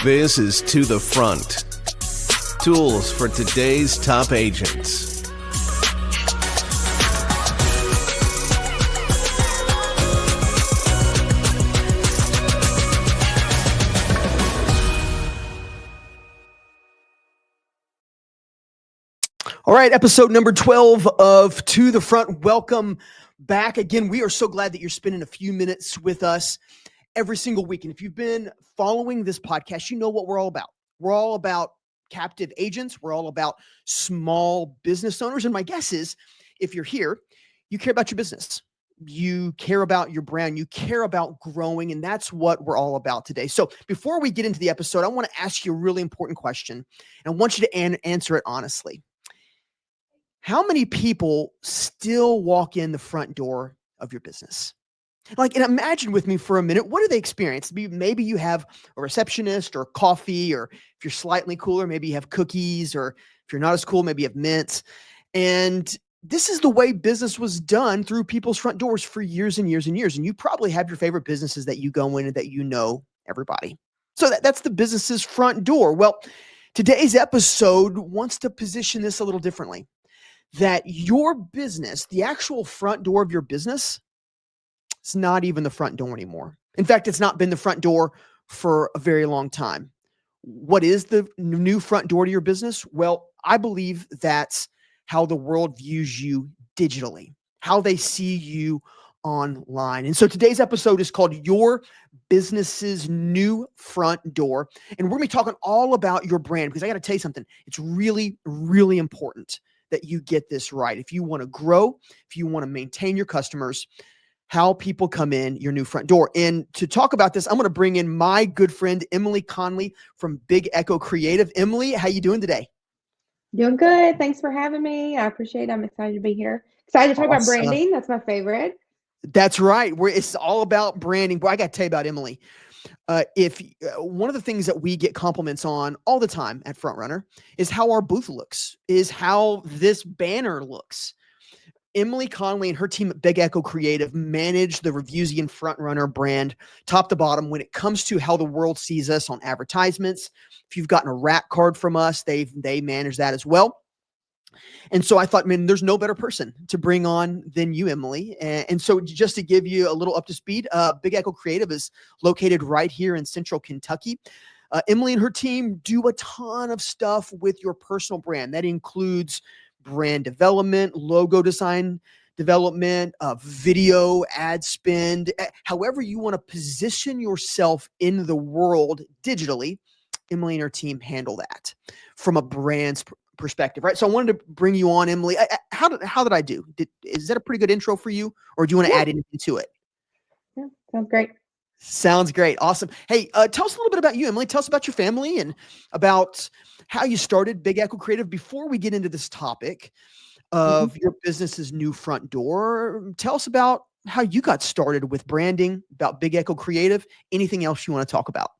This is To the Front. Tools for today's top agents. All right, episode number 12 of To the Front. Welcome back. Again, we are so glad that you're spending a few minutes with us every single week. And if you've been following this podcast, you know what we're all about. We're all about captive agents. We're all about small business owners. And my guess is, if you're here, you care about your business. You care about your brand. You care about growing. And that's what we're all about today. So before we get into the episode, I want to ask you a really important question. And I want you to answer it honestly. How many people still walk in the front door of your business? And imagine with me for a minute, what do they experience? Maybe you have a receptionist or coffee, or if you're slightly cooler, maybe you have cookies, or if you're not as cool, maybe you have mints. And this is the way business was done through people's front doors for years and years and years. And you probably have your favorite businesses that you go in and that you know everybody. So that's the business's front door. Well, today's episode wants to position this a little differently. That your business, the actual front door of your business, it's not even the front door anymore. In fact, it's not been the front door for a very long time. What is the new front door to your business? Well, I believe that's how the world views you digitally, how they see you online. And so today's episode is called Your Business's New Front Door. And we're going to be talking all about your brand, because I got to tell you something. It's really, really important that you get this right. If you want to grow, if you want to maintain your customers, how people come in your new front door. And to talk about this, I'm going to bring in my good friend, Emily Conley from Big Echo Creative. Emily, how you doing today? Doing good. Thanks for having me. I appreciate it. I'm excited to be here. Excited to talk about branding. That's my favorite. That's right. It's all about branding. Boy, I got to tell you about Emily. One of the things that we get compliments on all the time at FrontRunner is how our booth looks, is how this banner looks. Emily Conley and her team at Big Echo Creative manage the Revusian FrontRunner brand top to bottom when it comes to how the world sees us on advertisements. If you've gotten a rat card from us, they manage that as well. And so I thought, man, there's no better person to bring on than you, Emily. And so just to give you a little up to speed, Big Echo Creative is located right here in Central Kentucky. Emily and her team do a ton of stuff with your personal brand. That includes brand development, logo design development, video, ad spend, however you want to position yourself in the world digitally. Emily and her team handle that from a brand's perspective, right? So I wanted to bring you on, Emily. How did I do? Is that a pretty good intro for you, or do you want to add anything to it? Yeah, sounds great. Sounds great. Awesome. Hey, tell us a little bit about you, Emily. Tell us about your family and about how you started Big Echo Creative. Before we get into this topic of your business's new front door, tell us about how you got started with branding, about Big Echo Creative, anything else you want to talk about.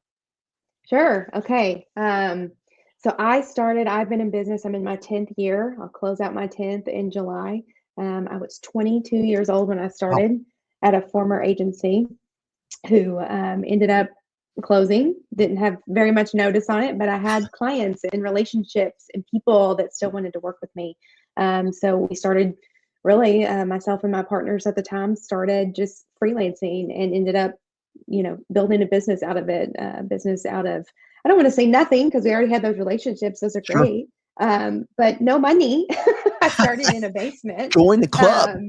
Sure. Okay. So I've been in business. I'm in my 10th year. I'll close out my 10th in July. I was 22 years old when I started at a former agency who ended up closing. Didn't have very much notice on it, but I had clients and relationships and people that still wanted to work with me. So we started really, myself and my partners at the time started just freelancing and ended up, building a business out of it, I don't want to say nothing because we already had those relationships. Those are great. But no money. I started in a basement. Join the club.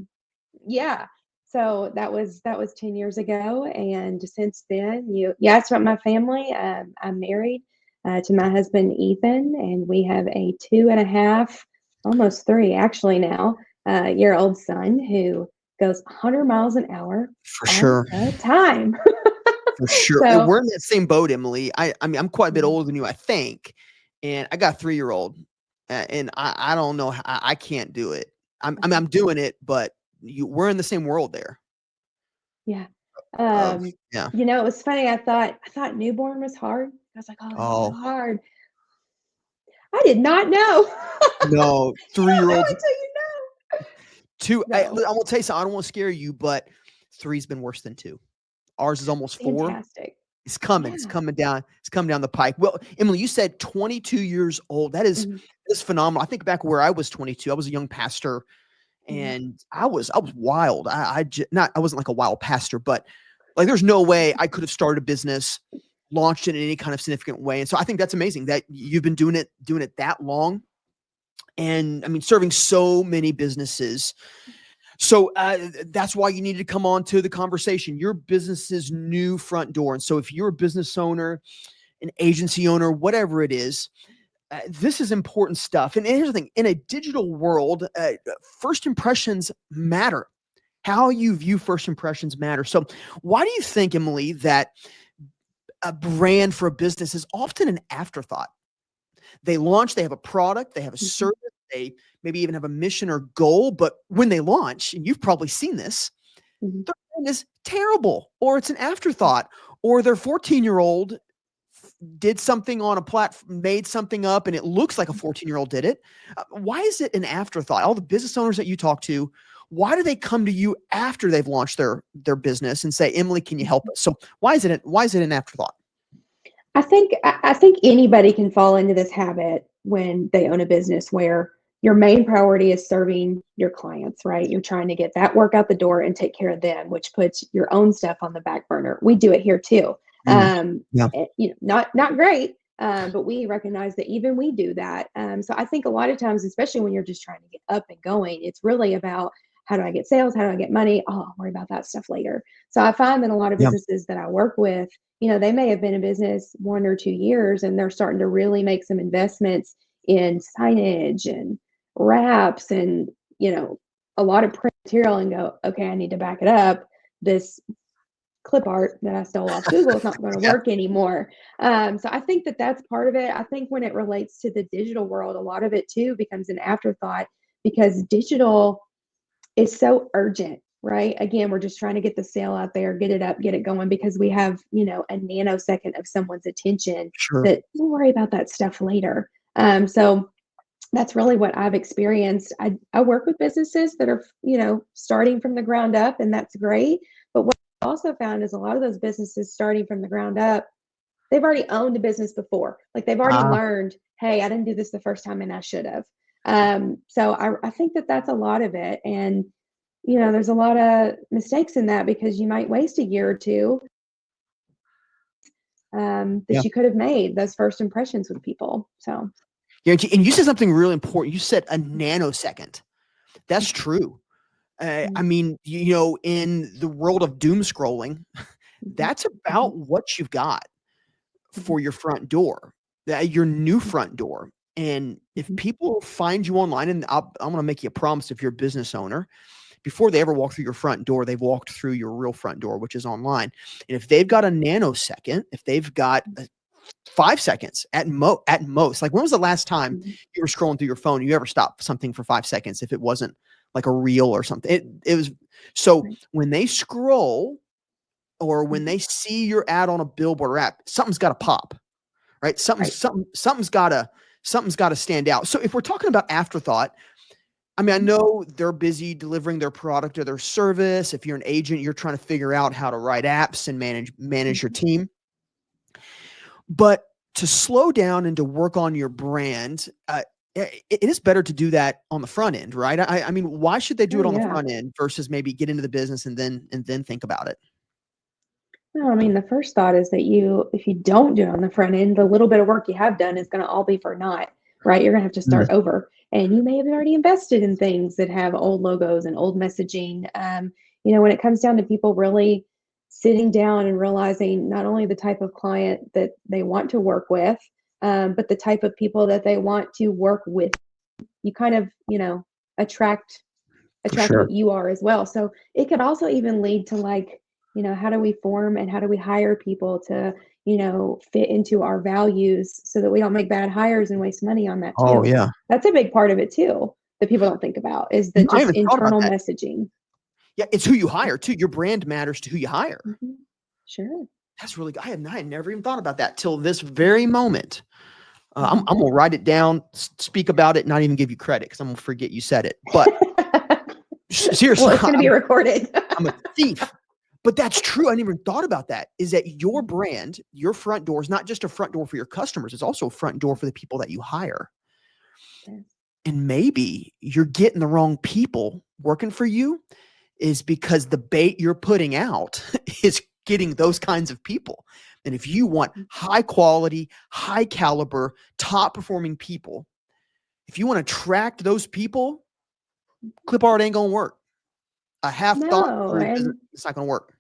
Yeah. So that was 10 years ago. And since then, you asked about my family. I'm married to my husband, Ethan, and we have a 2.5, almost 3 actually now, year-old son who goes 100 miles an hour for sure all the time. For sure. So, we're in that same boat, Emily. I mean, I'm quite a bit older than you, I think. And I got a 3-year-old. And I don't know. I can't do it. I'm doing it, but we're in the same world there. Yeah. Yeah. It was funny. I thought newborn was hard. I was like, oh, that's so hard. I did not know. No, 3-year-olds. Until you know. 2. No. I will tell you something. I don't want to scare you, but 3's been worse than 2. Ours is almost 4. Fantastic. It's coming. It's Yeah. coming down. It's coming down the pike. Well, Emily, you said 22 years old. That is Mhm. phenomenal. I think back where I was 22. I was a young pastor, Mhm. and I was wild. I wasn't like a wild pastor, but like there's no way I could have started a business, launched it in any kind of significant way. And so I think that's amazing that you've been doing it that long, and I mean serving so many businesses. So that's why you need to come on to the conversation. Your business's new front door. And so if you're a business owner, an agency owner, whatever it is, this is important stuff. And here's the thing: in a digital world, first impressions matter. How you view first impressions matter. So why do you think, Emily, that a brand for a business is often an afterthought? They launch, they have a product, they have a Mhm. service, they maybe even have a mission or goal, but when they launch, and you've probably seen this, Mhm. their brand is terrible, or it's an afterthought, or their 14-year-old did something on a platform, made something up, and it looks like a 14-year-old did it. Why is it an afterthought? All the business owners that you talk to, why do they come to you after they've launched their business and say, Emily, can you help us? So why is it an afterthought? I think anybody can fall into this habit when they own a business where your main priority is serving your clients, right? You're trying to get that work out the door and take care of them, which puts your own stuff on the back burner. We do it here too. Mm, yeah. Not great, but we recognize that even we do that. So I think a lot of times, especially when you're just trying to get up and going, it's really about how do I get sales? How do I get money? Oh, I'll worry about that stuff later. So I find that a lot of Yeah. businesses that I work with, they may have been in business 1 or 2 years and they're starting to really make some investments in signage and wraps and, a lot of print material and go, okay, I need to back it up. This clip art that I stole off Google is not going to Yeah. work anymore. So I think that that's part of it. I think when it relates to the digital world, a lot of it too becomes an afterthought because digital is so urgent, right? Again, we're just trying to get the sale out there, get it up, get it going because we have, a nanosecond of someone's attention Sure. that we'll worry about that stuff later. So that's really what I've experienced. I work with businesses that are, starting from the ground up, and that's great. But what I also found is a lot of those businesses starting from the ground up, they've already owned a business before. Like they've already Ah, learned, hey, I didn't do this the first time and I should have. So I think that that's a lot of it. And, there's a lot of mistakes in that because you might waste a year or two yeah. that you could have made those first impressions with people. So, Guarantee. And you said something really important. You said a nanosecond. That's true. I mhm, mean, in the world of doom scrolling, mhm, that's mhm, about what you've got mhm, for your front door, your new front door. And if mhm, people find you online, and I'm going to make you a promise if you're a business owner, before they ever walk through your front door, they've walked through your real front door, which is online. And if they've got a nanosecond, if they've got 5 seconds at most, like when was the last time mhm, you were scrolling through your phone, you ever stopped something for 5 seconds if it wasn't like a reel or something? It was. So right, when they scroll or when mhm, they see your ad on a billboard or app, something's got to pop, right? right, Something's got to stand out. So if we're talking about afterthought, I mean, I mhm, know they're busy delivering their product or their service. If you're an agent, you're trying to figure out how to write apps and manage your mhm, team. But to slow down and to work on your brand, it is better to do that on the front end, right? I mean, why should they do oh it on the yeah. front end versus maybe get into the business and then think about it? No, I mean, the first thought is that if you don't do it on the front end, the little bit of work you have done is going to all be for naught, right? You're going to have to Mm, start over. And you may have already invested in things that have old logos and old messaging. When it comes down to people really sitting down and realizing not only the type of client that they want to work with, but the type of people that they want to work with, you kind of, attract for attract sure. what you are as well. So it could also even lead to like, how do we form and how do we hire people to, fit into our values so that we don't make bad hires and waste money on that Oh, too. yeah. That's a big part of it too that people don't think about is the I just haven't thought about internal that. messaging. Yeah, it's who you hire too. Your brand matters to who you hire. Mhm. Sure. That's really good. I had never even thought about that till this very Mhm. moment. I'm Mhm. I'm gonna write it down, speak about it, not even give you credit because I'm gonna forget you said it. But seriously, Well, it's going to be recorded. I'm a thief. But that's true. I never even thought about that. Is that your brand, your front door is not just a front door for your customers, it's also a front door for the people that you hire. Yes. And maybe you're getting the wrong people working for you is because the bait you're putting out is getting those kinds of people. And if you want high quality, high caliber, top performing people, if you want to attract those people, clip art ain't going to work. A half thought No, solution, and it's not going to work.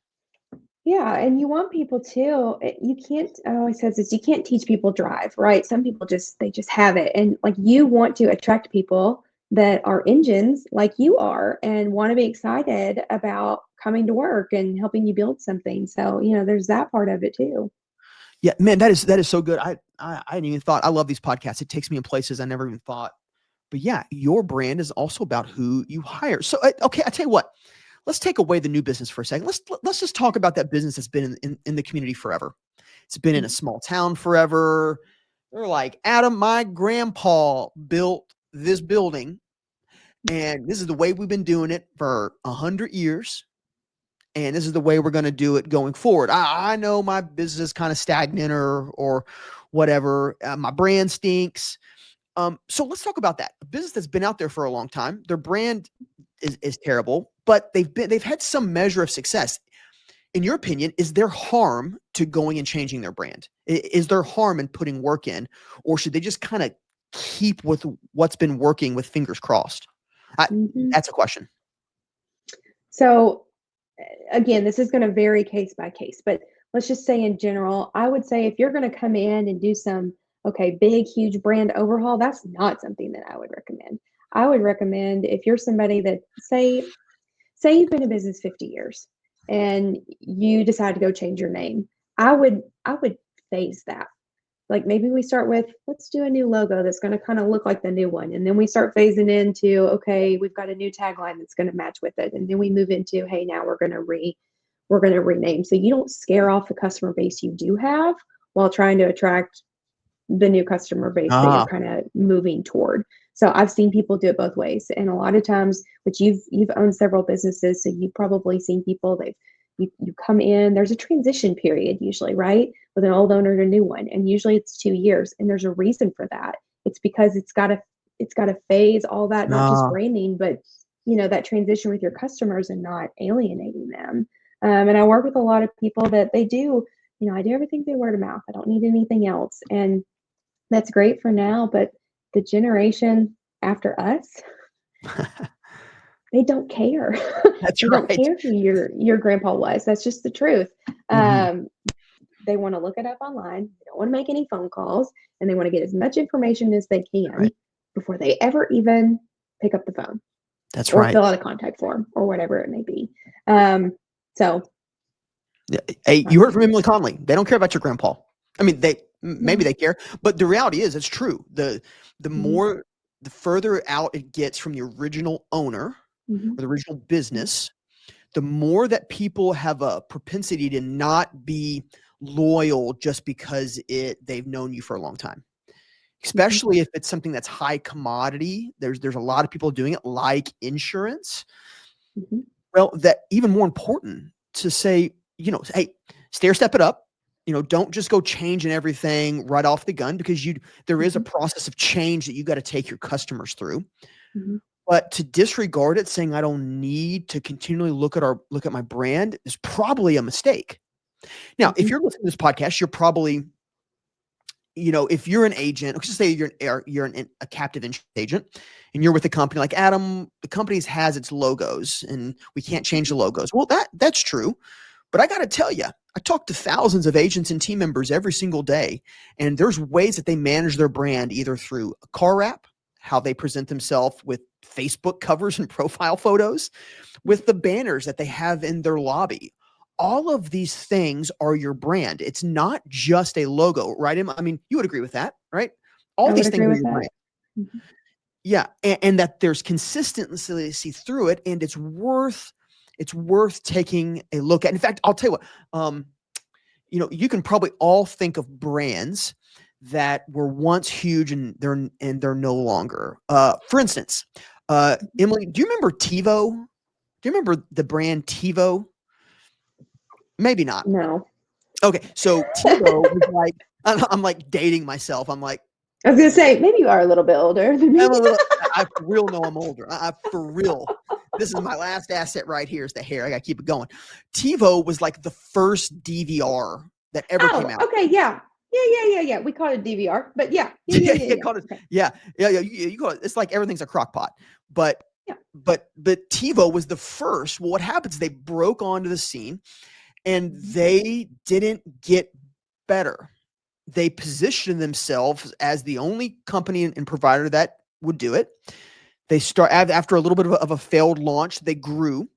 yeah, and you want people too. You can't, I always says this, you can't teach people drive, right? Some people they just have it. And like you want to attract people that are engines like you are and want to be excited about coming to work and helping you build something. So, there's that part of it too. Yeah, man, that is so good. I hadn't even thought. I love these podcasts. It takes me in places I never even thought. But yeah, your brand is also about who you hire. So okay, I tell you what. Let's take away the new business for a second. Let's just talk about that business that's been in the community forever. It's been in a small town forever. They're like, Adam, my grandpa built this building, and this is the way we've been doing it for 100 years. And this is the way we're going to do it going forward. I know my business is kind of stagnant or whatever. My brand stinks. So let's talk about that. A business that's been out there for a long time. Their brand is terrible, but they've had some measure of success. In your opinion, is there harm to going and changing their brand? Is there harm in putting work in, or should they just kind of keep with what's been working with fingers crossed? Mhm. That's a question. So, again, this is going to vary case by case, but let's just say in general, I would say if you're going to come in and do some, okay, big, huge brand overhaul, that's not something that I would recommend. I would recommend if you're somebody that say you've been in business 50 years and you decide to go change your name, I would phase that. Like maybe we start with, let's do a new logo that's going to kind of look like the new one. And then we start phasing into, okay, we've got a new tagline that's going to match with it. And then we move into, hey, now we're going to rename. So you don't scare off the customer base you do have while trying to attract the new customer base that you're Ah, kind of moving toward. So I've seen people do it both ways. And a lot of times, which you've owned several businesses, so you've probably seen people you come in, there's a transition period usually, right? With an old owner to a new one. And usually it's 2 years. And there's a reason for that. It's because it's gotta phase all that, not just ah, branding, but that transition with your customers and not alienating them. And I work with a lot of people that they do, I do everything through word of mouth. I don't need anything else. And that's great for now, but the generation after us, they don't care. that's They don't right. care who your grandpa was. That's just the truth. Mhm. Um, they want to look it up online. They don't want to make any phone calls, and they want to get as much information as they Right. can before they ever even pick up the phone That's or right. fill out a contact form or whatever it may be. So Yeah, hey, you heard um, from Emily Conley. They don't care about your grandpa. I mean, maybe no. they care, but the reality is, it's true. Mhm, The further out it gets from the original owner mhm, or the original mhm, business, the more that people have a propensity to not be loyal just because they've known you for a long time. mhm, Especially if it's something that's high commodity. There's a lot of people doing it, like insurance. mhm, Well, that even more important to say, hey, stair step it up. Don't just go changing everything right off the gun because there is a mhm, process of change that you got to take your customers through. mhm, But to disregard it, saying I don't need to continually look at my brand is probably a mistake. Now, if mhm, you're listening to this podcast, you're probably, if you're an agent, let's just say a captive insurance agent, and you're with a company like Adam, the company has its logos, and we can't change the logos. Well, that's true, but I got to tell you, I talk to thousands of agents and team members every single day, and there's ways that they manage their brand either through a car wrap, how they present themselves with Facebook covers and profile photos, with the banners that they have in their lobby. All of these things are your brand. It's not just a logo, right? I mean, you would agree with that, right? All I would these things agree are with your that. brand. Mhm, Yeah, and that there's consistency through it, and it's worth taking a look at. In fact, I'll tell you what, you can probably all think of brands that were once huge and they're no longer. For instance, mhm. Emily, do you remember TiVo? Do you remember the brand TiVo? Maybe not. No. Okay, so TiVo was like, I'm like dating myself. I'm like, I was gonna say maybe you are a little bit older than me. I'm a little. I for real know I'm older. I for real. This is my last asset right here is the hair. I gotta keep it going. TiVo was like the first DVR that ever came out. Okay, yeah. Yeah. We call it DVR, but yeah. Called it, Okay. yeah. You call it. It's like everything's a crock pot, but Yeah. but TiVo was the first. Well, what happens? They broke onto the scene, and they didn't get better. They positioned themselves as the only company and provider that would do it. They start after a little bit of a failed launch. They grew,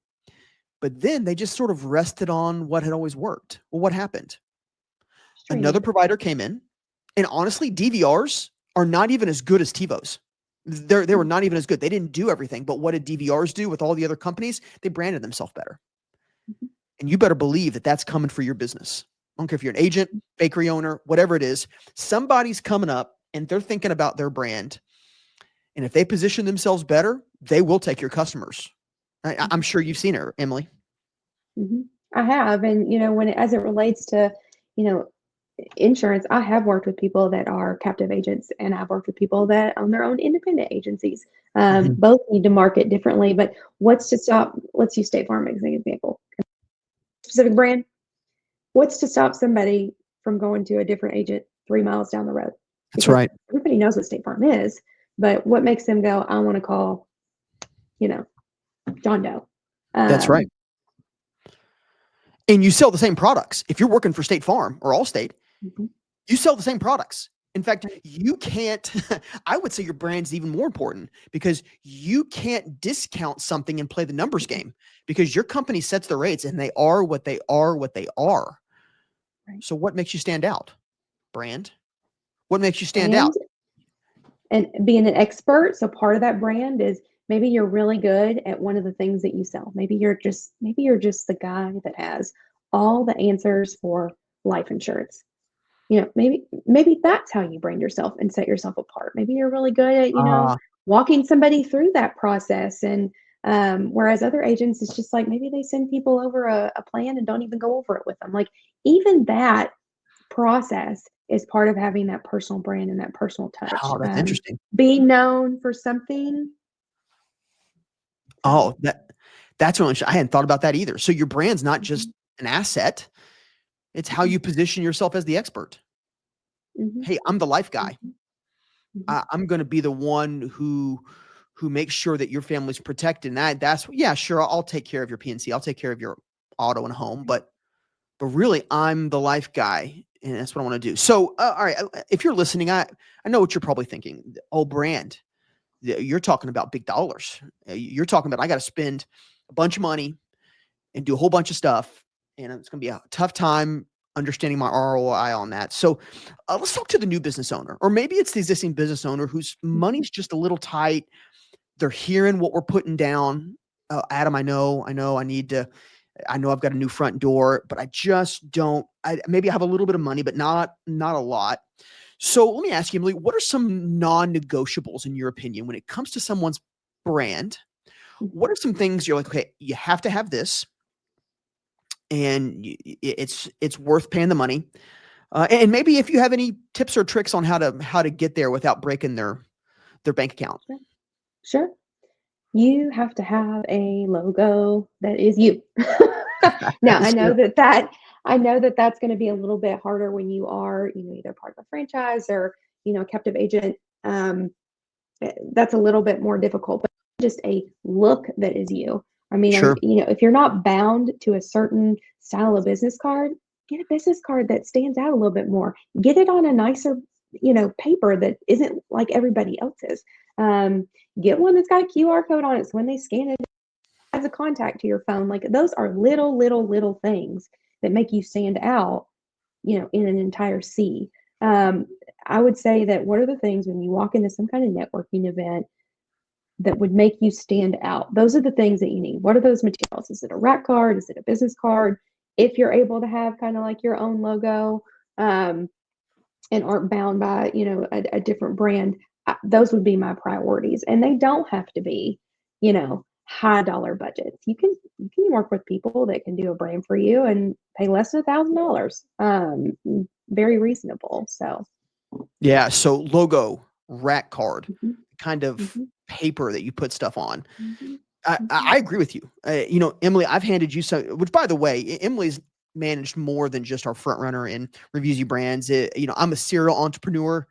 but then they just sort of rested on what had always worked. Well, what happened? Another Streaming. provider came in, and honestly, DVRs are not even as good as TiVos. They were not even as good. They didn't do everything, but what did DVRs do with all the other companies? They branded themselves better. Mhm. And you better believe that that's coming for your business. I don't care if you're an agent, bakery owner, whatever it is. Somebody's coming up and they're thinking about their brand. And if they position themselves better, they will take your customers. I'm sure you've seen it, Emily. Mhm. I have, and as it relates to, you know, insurance, I have worked with people that are captive agents, and I've worked with people that own their own independent agencies. Mhm. Both need to market differently, but what's to stop? Let's use State Farm as an example. Specific brand. What's to stop somebody from going to a different agent 3 miles down the road? That's Because right. everybody knows what State Farm is, but what makes them go, I want to call, you know, John Doe. That's right. And you sell the same products. If you're working for State Farm or Allstate, Mhm. you sell the same products. In fact, you can't, I would say your brand's even more important because you can't discount something and play the numbers game because your company sets the rates and they are what they are, what they are. Right. So what makes you stand out? Brand. What makes you stand out? Brand and being an expert. So part of that brand is maybe you're really good at one of the things that you sell. Maybe you're just the guy that has all the answers for life insurance. Maybe that's how you brand yourself and set yourself apart. Maybe you're really good at, Ah, walking somebody through that process. And whereas other agents, it's just like maybe they send people over a plan and don't even go over it with them. Like even that process is part of having that personal brand and that personal touch. oh, that's interesting. Being known for something. So, Oh, that's really interesting. I hadn't thought about that either. So your brand's not just mhm, an asset, it's how you position yourself as the expert. mhm, Hey, I'm the life guy. mhm, mhm. I'm going to be the one who makes sure that your family's protected. And that's yeah, sure. I'll take care of your PNC. I'll take care of your auto and home, but really, I'm the life guy, and that's what I want to do. So, all right, if you're listening, I know what you're probably thinking. Oh, brand, you're talking about big dollars. You're talking about I got to spend a bunch of money and do a whole bunch of stuff, and it's going to be a tough time understanding my ROI on that. So let's talk to the new business owner, or maybe it's the existing business owner whose money's just a little tight. They're hearing what we're putting down. Adam, I know I've got a new front door, but I just don't. Maybe I have a little bit of money, but not a lot. So let me ask you, Emily, what are some non-negotiables in your opinion when it comes to someone's brand? What are some things you're like, okay, you have to have this, and it's worth paying the money. And maybe if you have any tips or tricks on how to get there without breaking their bank account. Sure. Sure. You have to have a logo that is you. Now, Sure. I know that that's going to be a little bit harder when you are, either part of a franchise or, a captive agent. That's a little bit more difficult, but just a look that is you. I mean, Sure. if you're not bound to a certain style of business card, get a business card that stands out a little bit more. Get it on a nicer, paper that isn't like everybody else's. Um, get one that's got a QR code on it. So when they scan it, as a contact to your phone. Like those are little, little, little things that make you stand out, in an entire sea. Um, I would say that what are the things when you walk into some kind of networking event that would make you stand out? Those are the things that you need. What are those materials? Is it a rack card? Is it a business card? If you're able to have kind of like your own logo, and aren't bound by, a different brand, those would be my priorities. And they don't have to be, high dollar budgets. You can work with people that can do a brand for you and pay less than $1,000. Very reasonable. So Yeah. So logo, rack card, mhm, kind of mhm, paper that you put stuff on. mhm, I, mhm, I agree with you. Emily, I've handed you some, which by the way, Emily's managed more than just our front runner and reviews you brands. I'm a serial entrepreneur,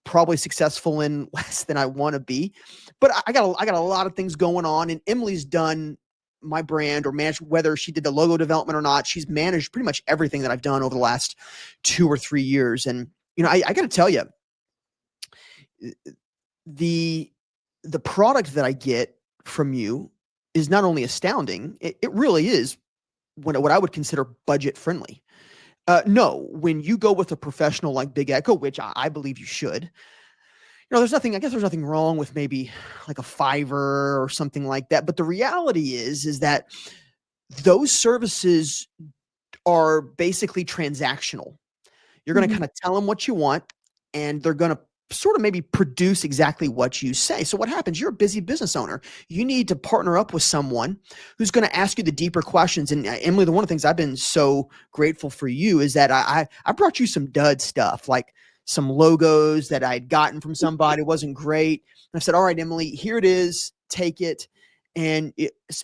probably successful in less than I want to be, but I got a lot of things going on, and Emily's done my brand or managed, whether she did the logo development or not. She's managed pretty much everything that I've done over the last 2 or 3 years. And, I got to tell you, the the product that I get from you is not only astounding, it really is what I would consider budget friendly. No, when you go with a professional like Big Echo, which I believe you should, I guess there's nothing wrong with maybe like a Fiverr or something like that. But the reality is that those services are basically transactional. You're going to mhm. kind of tell them what you want, and they're going to sort of maybe produce exactly what you say. So what happens? You're a busy business owner. You need to partner up with someone who's going to ask you the deeper questions. And Emily, one of the things I've been so grateful for you is that I brought you some dud stuff, like some logos that I'd gotten from somebody. It wasn't great. And I said, all right, Emily, here it is. Take it. And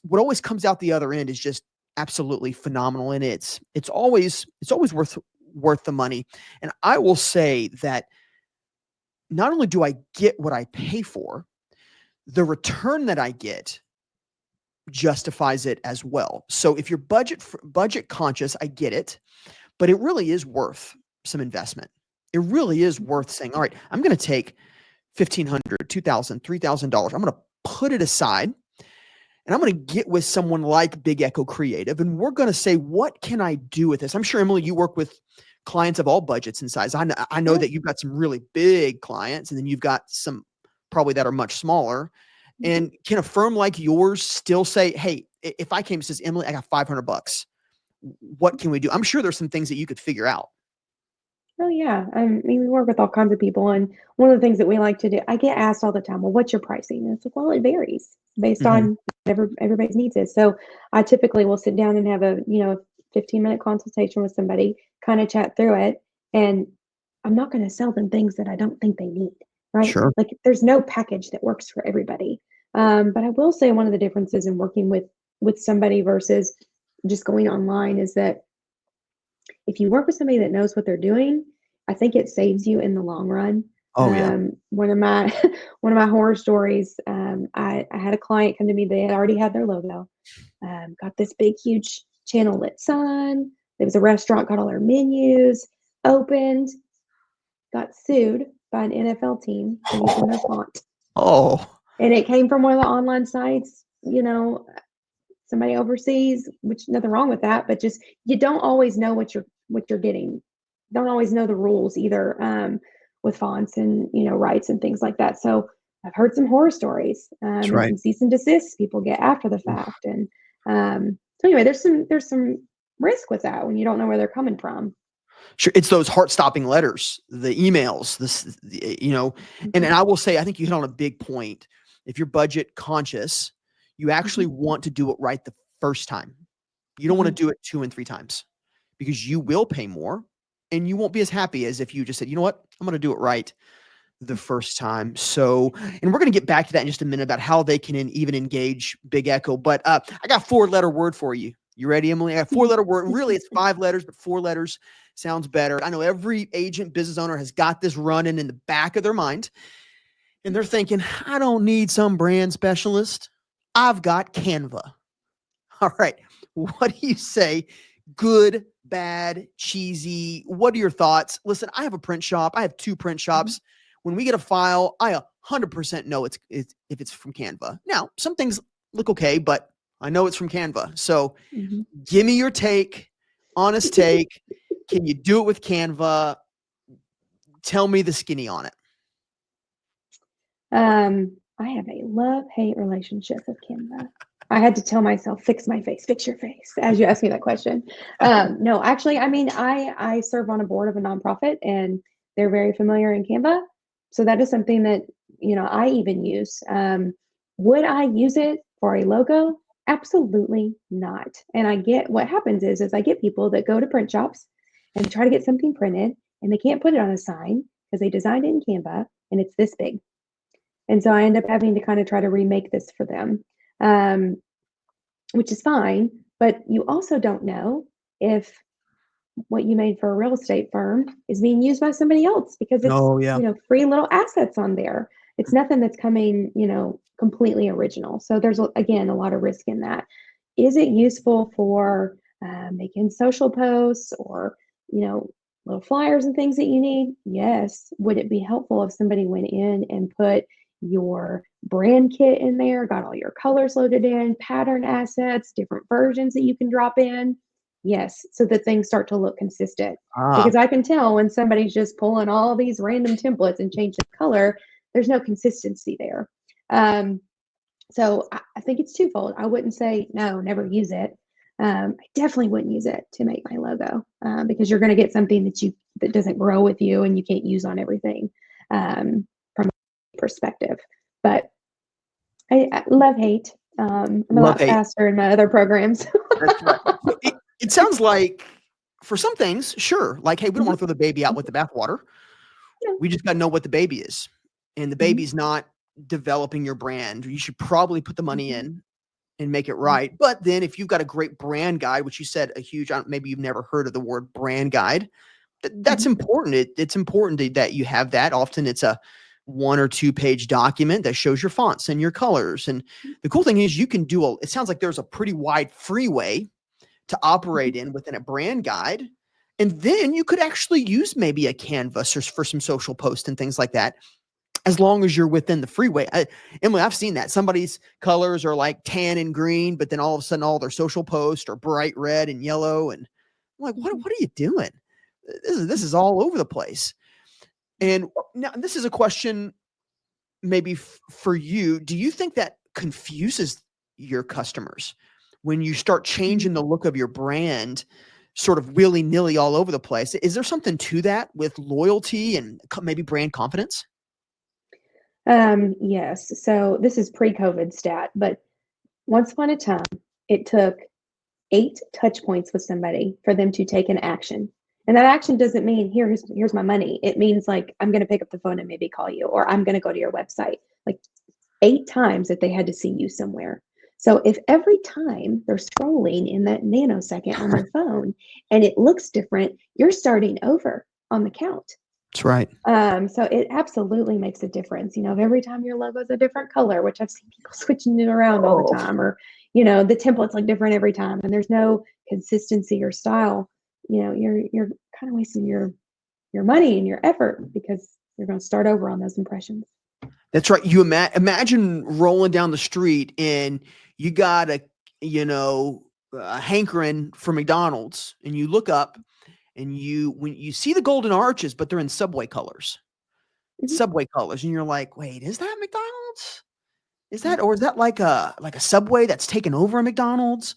what always comes out the other end is just absolutely phenomenal. And it's always worth the money. And I will say that not only do I get what I pay for, the return that I get justifies it as well. So if you're budget conscious, I get it, but it really is worth some investment. It really is worth saying, all right, I'm going to take $1,500, $2,000, $3,000. I'm going to put it aside, and I'm going to get with someone like Big Echo Creative, and we're going to say, what can I do with this? I'm sure, Emily, you work with clients of all budgets and size. I know Yeah. that you've got some really big clients, and then you've got some probably that are much smaller. Mhm. And can a firm like yours still say, hey, if I came and says, Emily, I got $500, what can we do? I'm sure there's some things that you could figure out. Oh yeah. I mean, we work with all kinds of people, and one of the things that we like to do, I get asked all the time, well, what's your pricing? And it's like, well, it varies based Mhm. on whatever everybody's needs is. So I typically will sit down and have a, 15-minute consultation with somebody, kind of chat through it. And I'm not going to sell them things that I don't think they need, right? Sure. Like there's no package that works for everybody. But I will say one of the differences in working with somebody versus just going online is that if you work with somebody that knows what they're doing, I think it saves you in the long run. Oh, yeah. One of my one of my horror stories, I had a client come to me. They had already had their logo, got this big, huge channel lit sign. There was a restaurant, got all their menus, opened, got sued by an NFL team for using their font, Oh, and it came from one of the online sites. Somebody overseas, which nothing wrong with that, but just you don't always know what you're getting. Don't always know the rules either, with fonts and rights and things like that. So I've heard some horror stories, that's and right. some cease and desists people get after the fact. And so anyway, there's some risk with that when you don't know where they're coming from. Sure, it's those heart-stopping letters, the emails, and Mhm, I will say, I think you hit on a big point. If you're budget conscious, you actually mhm, want to do it right the first time. You don't want to mhm, do it 2 and 3 times because you will pay more and you won't be as happy as if you just said, "You know what? I'm gonna do it right the first time." So, and we're gonna get back to that in just a minute about how they can even engage Big Echo. But I got 4-letter word for you. You ready, Emily? I got 4-letter word. Really, it's 5 letters, but 4 letters sounds better. I know every agent, business owner has got this running in the back of their mind, and they're thinking, I don't need some brand specialist. I've got Canva. All right. What do you say? Good, bad, cheesy? What are your thoughts? Listen, I have a print shop. I have 2 print mhm, shops. When we get a file, I 100% know it's if it's from Canva. Now, some things look okay, but I know it's from Canva. So mhm. give me your take, honest take. Can you do it with Canva? Tell me the skinny on it. I have a love-hate relationship with Canva. I had to tell myself, fix my face, fix your face, as you asked me that question. No, actually, I mean, I serve on a board of a nonprofit, and they're very familiar in Canva. So that is something that I even use. Would I use it For a logo, absolutely not. And I get what happens is I get people that go to print shops and try to get something printed and they can't put it on a sign because they designed it in Canva and it's this big. And so I end up having to kind of try to remake this for them, which is fine. But you also don't know if what you made for a real estate firm is being used by somebody else because it's, Oh, yeah. free little assets on there. It's nothing that's coming, completely original. So there's, again, a lot of risk in that. Is it useful for making social posts or, little flyers and things that you need? Yes. Would it be helpful if somebody went in and put your brand kit in there, got all your colors loaded in, pattern assets, different versions that you can drop in? Yes, so that things start to look consistent. Ah, Because I can tell when somebody's just pulling all these random templates and changing the color, there's no consistency there. So I think it's twofold. I wouldn't say no, never use it. I definitely wouldn't use it to make my logo because you're going to get something that doesn't grow with you and you can't use on everything from a perspective. But I love hate. I'm a love lot hate. faster in my other programs. That's right. It sounds like for some things, sure. Like, hey, we don't want to throw the baby out with the bathwater. No. We just got to know what the baby is. And the baby's not developing your brand. You should probably put the money in and make it right. But then if you've got a great brand guide, which you said a huge, maybe you've never heard of the word brand guide, that's important. It's important that you have that. Often it's a 1 or 2 page document that shows your fonts and your colors. And the cool thing is you can it sounds like there's a pretty wide freeway to operate in within a brand guide. And then you could actually use maybe a canvas for some social posts and things like that, as long as you're within the freeway. Emily, I've seen that. Somebody's colors are like tan and green, but then all of a sudden all their social posts are bright red and yellow. And I'm like, what are you doing? This is all over the place. And now this is a question maybe for you. Do you think that confuses your customers when you start changing the look of your brand sort of willy-nilly all over the place? Is there something to that with loyalty and maybe brand confidence? Yes. So this is pre-COVID stat, but once upon a time, it took 8 touch points with somebody for them to take an action. And that action doesn't mean here's my money. It means like I'm going to pick up the phone and maybe call you, or I'm going to go to your website. Like 8 times that they had to see you somewhere. So if every time they're scrolling in that nanosecond on their phone and it looks different, you're starting over on the count. That's right. So it absolutely makes a difference. If every time your logo is a different color, which I've seen people switching it around all the time, or the templates look different every time, and there's no consistency or style, you're kind of wasting your money and your effort because you're going to start over on those impressions. That's right. You imagine rolling down the street and you got a hankering for McDonald's, and you look up and when you see the golden arches, but they're in Subway colors. Subway colors, and you're like, wait, is that McDonald's? Is that like a Subway that's taken over a McDonald's?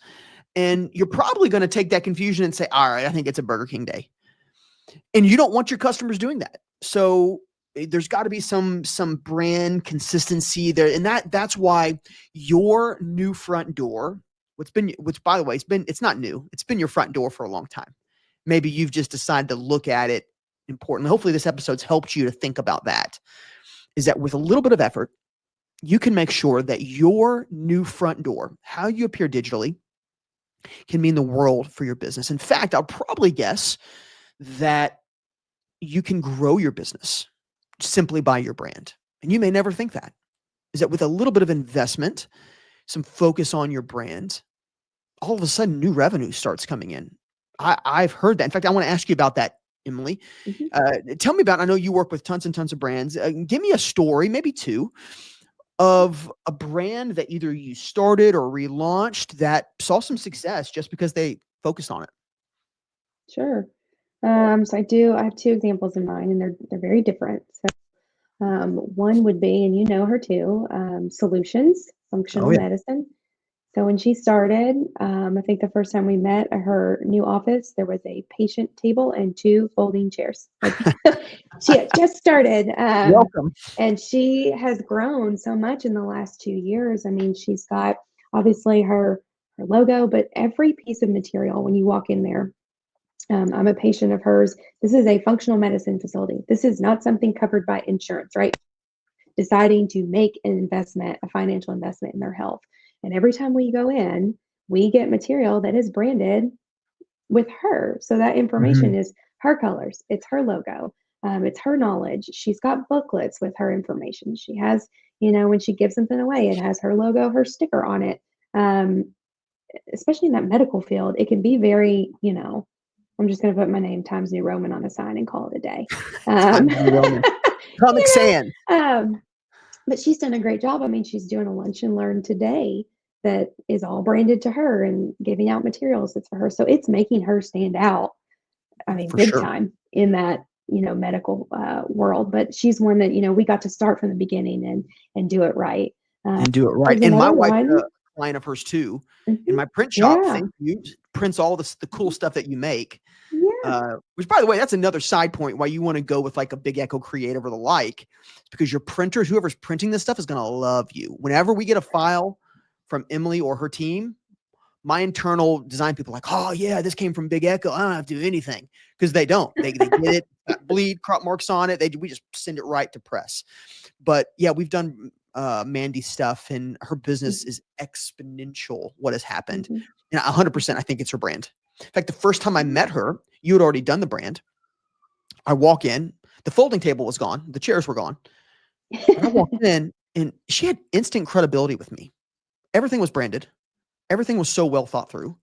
And you're probably going to take that confusion and say, all right, I think it's a Burger King day. And you don't want your customers doing that. So there's got to be some brand consistency there. And that's why your new front door, which by the way, it's not new. It's been your front door for a long time. Maybe you've just decided to look at it importantly. Hopefully this episode's helped you to think about that, is that with a little bit of effort, you can make sure that your new front door, how you appear digitally, can mean the world for your business. In fact, I'll probably guess that you can grow your business simply by your brand. And you may never think that. Is that with a little bit of investment, some focus on your brand, all of a sudden new revenue starts coming in. I've heard that. In fact, I want to ask you about that, Emily. Tell me about, I know you work with tons and tons of brands. Give me a story, maybe 2, of a brand that either you started or relaunched that saw some success just because they focused on it. Sure. So I have 2 examples in mind, and they're very different. So one would be, and you know her too, Solutions, Functional Medicine. So when she started, I think the first time we met at her new office, there was a patient table and 2 folding chairs. She had just started. Welcome. And she has grown so much in the last 2 years. I mean, she's got obviously her logo, but every piece of material when you walk in there. I'm a patient of hers. This is a functional medicine facility. This is not something covered by insurance, right? Deciding to make an investment, a financial investment in their health. And every time we go in, we get material that is branded with her. So that information is her colors, it's her logo, it's her knowledge. She's got booklets with her information. She has, when she gives something away, it has her logo, her sticker on it. Especially in that medical field, it can be very, I'm just going to put my name Times New Roman on a sign and call it a day. Times New Roman. Comic Sans. But she's done a great job. I mean, she's doing a lunch and learn today that is all branded to her and giving out materials that's for her. So it's making her stand out. I mean, For big sure. time in that, medical world. But she's one that, we got to start from the beginning and do it right. And do it right. There's And my another wife's one. a client of hers too. In Mhm. my print shop, Yeah. thank you, prints all the cool stuff that you make. Yeah. Which, by the way, that's another side point why you want to go with like a Big Echo Creative or the like. It's because your printers, whoever's printing this stuff, is going to love you. Whenever we get a file from Emily or her team, my internal design people are like, oh yeah, this came from Big Echo. I don't have to do anything, because they don't. They get it, got bleed, crop marks on it. We just send it right to press. But yeah, we've done Mandy's stuff, and her business is exponential. What has happened, Mhm. and 100%, I think it's her brand. In fact, the first time I met her, you had already done the brand. I walk in, the folding table was gone, the chairs were gone, but I walked in, and she had instant credibility with me. Everything was branded. Everything was so well thought through.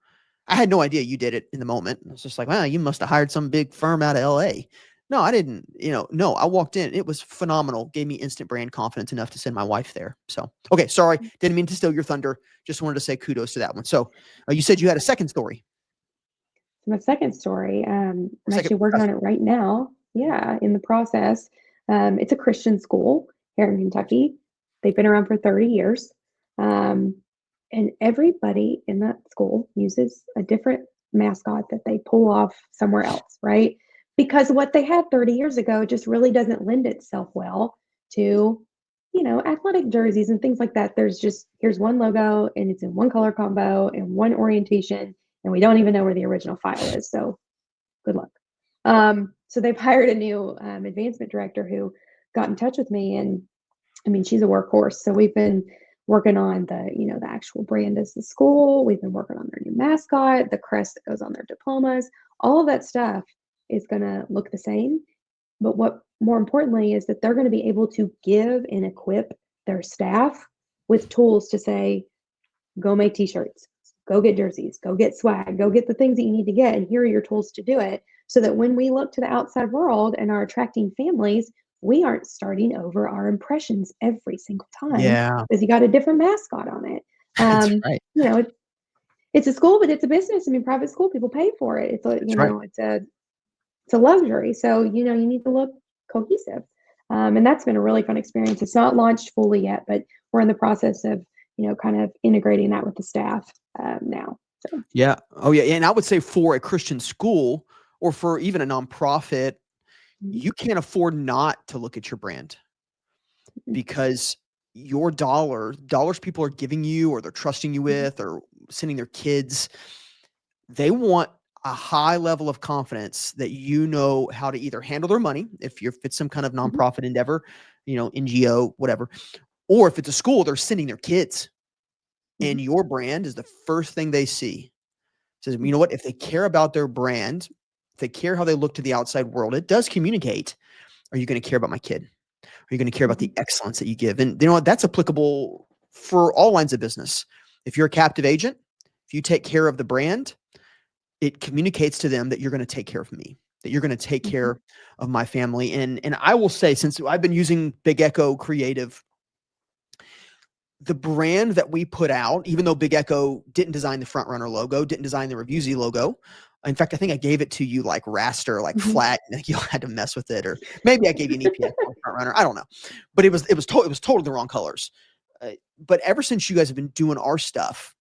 I had no idea you did it in the moment. I was just like, wow, you must have hired some big firm out of LA. No, I didn't, no, I walked in. It was phenomenal. Gave me instant brand confidence enough to send my wife there. So, okay. Sorry. Didn't mean to steal your thunder. Just wanted to say kudos to that one. So you said you had a second story. My second story, I'm Second actually working on process. it right now. Yeah, in the process. It's a Christian school here in Kentucky. They've been around for 30 years. Um, and everybody in that school uses a different mascot that they pull off somewhere else, right? Because what they had 30 years ago just really doesn't lend itself well to, athletic jerseys and things like that. Here's one logo and it's in one color combo and one orientation, and we don't even know where the original file is. So good luck. So they've hired a new advancement director who got in touch with me, and I mean, she's a workhorse. So we've been working on the actual brand as the school. We've been working on their new mascot, the crest that goes on their diplomas. All of that stuff is going to look the same. But what more importantly is that they're going to be able to give and equip their staff with tools to say, go make t-shirts, go get jerseys, go get swag, go get the things that you need to get, and here are your tools to do it. So that when we look to the outside world and are attracting families, we aren't starting over our impressions every single time Yeah, because you got a different mascot on it. that's right. It's a school, but it's a business. I mean, private school, people pay for it. That's right. It's a luxury. So, you need to look cohesive. And that's been a really fun experience. It's not launched fully yet, but we're in the process of, kind of integrating that with the staff now. So. Yeah. Oh, yeah. And I would say for a Christian school or for even a nonprofit, you can't afford not to look at your brand, because your dollars people are giving you, or they're trusting you with, or sending their kids, they want a high level of confidence that you know how to either handle their money, if it's some kind of nonprofit endeavor, NGO, whatever, or if it's a school, they're sending their kids, and your brand is the first thing they see. Says, you know what, if they care about their brand, if they care how they look to the outside world, it does communicate. Are you going to care about my kid? Are you going to care about the excellence that you give? And you know what, that's applicable for all lines of business. If you're a captive agent, if you take care of the brand, it communicates to them that you're going to take care of me, that you're going to take care of my family. And I will say, since I've been using Big Echo Creative, the brand that we put out, even though Big Echo didn't design the Front Runner logo, didn't design the Reviewsy logo. In fact, I think I gave it to you like raster, like flat, and you had to mess with it, or maybe I gave you an EPS on Front Runner. I don't know, but it was totally the wrong colors. But ever since you guys have been doing our stuff,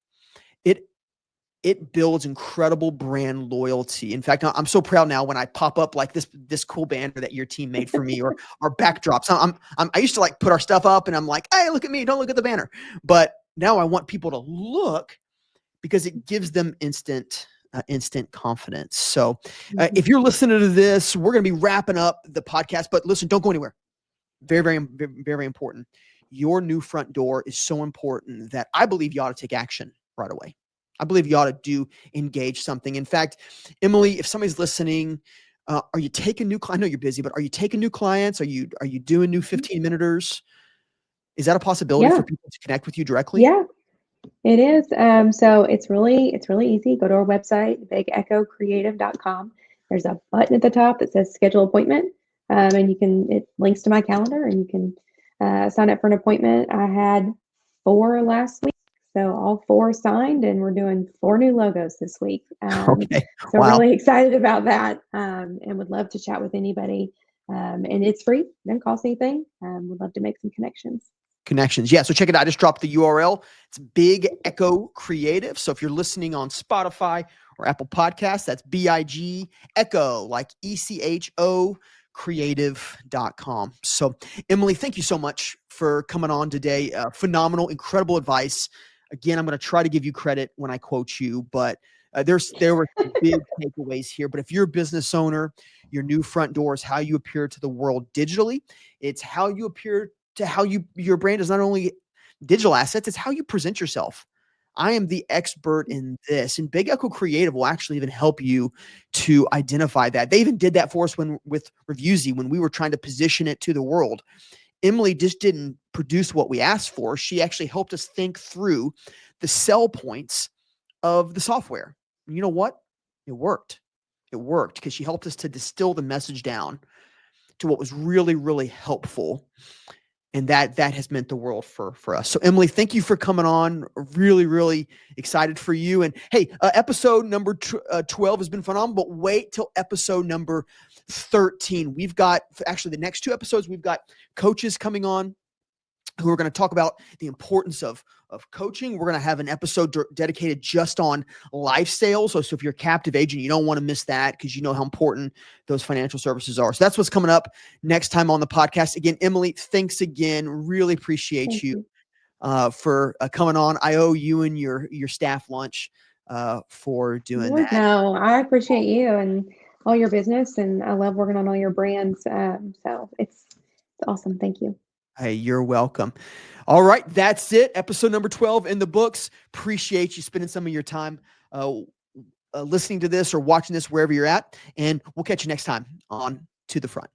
it builds incredible brand loyalty. In fact, I'm so proud now when I pop up like this cool banner that your team made for me, or our backdrops. I used to like put our stuff up and I'm like, hey, look at me, don't look at the banner. But Now I want people to look because it gives them instant confidence. So if you're listening to this, we're going to be wrapping up the podcast, but listen, don't go anywhere. Very, very, very, very important. Your new front door is so important that I believe you ought to take action right away. I believe you ought to engage something. In fact, Emily, if somebody's listening, are you taking new clients? I know you're busy, but are you taking new clients? Are you doing new 15-minuters? Is that a possibility for people to connect with you directly? Yeah, it is. So it's really easy. Go to our website, bigeccocreative.com. There's a button at the top that says schedule appointment. And it links to my calendar and you can sign up for an appointment. I had 4 last week. So all 4 signed and we're doing 4 new logos this week. Okay. So Wow. really excited about that. And would love to chat with anybody. And it's free. Doesn't cost anything. Would love to make some connections. Yeah. So check it out. I just dropped the URL. It's Big Echo Creative. So if you're listening on Spotify or Apple Podcasts, that's BIG Echo, like ECHO creative.com. So Emily, thank you so much for coming on today. Phenomenal, incredible advice. Again, I'm going to try to give you credit when I quote you, but there were some big takeaways here. But if you're a business owner, your new front door is how you appear to the world digitally. It's how you appear to your brand is not only digital assets, it's how you present yourself. I am the expert in this, and Big Echo Creative will actually even help you to identify that. They even did that for us with Reviewsy, when we were trying to position it to the world. Emily just didn't produce what we asked for. She actually helped us think through the sell points of the software. And you know what? It worked. It worked because she helped us to distill the message down to what was really, really helpful. And that has meant the world for us. So Emily, thank you for coming on. Really, really excited for you. And hey, episode number 12 has been phenomenal, but wait till episode number 13. We've got, actually the next 2 episodes, we've got coaches coming on who are going to talk about the importance of coaching. We're going to have an episode dedicated just on life sales. So if you're a captive agent, you don't want to miss that because you know how important those financial services are. So that's what's coming up next time on the podcast. Again, Emily, thanks again. Really appreciate Thank you. for coming on. I owe you and your staff lunch for doing that. No, I appreciate you and all your business, and I love working on all your brands. So it's awesome. Thank you. Hey, you're welcome. All right. That's it. Episode number 12 in the books. Appreciate you spending some of your time listening to this or watching this wherever you're at. And we'll catch you next time on To the Front.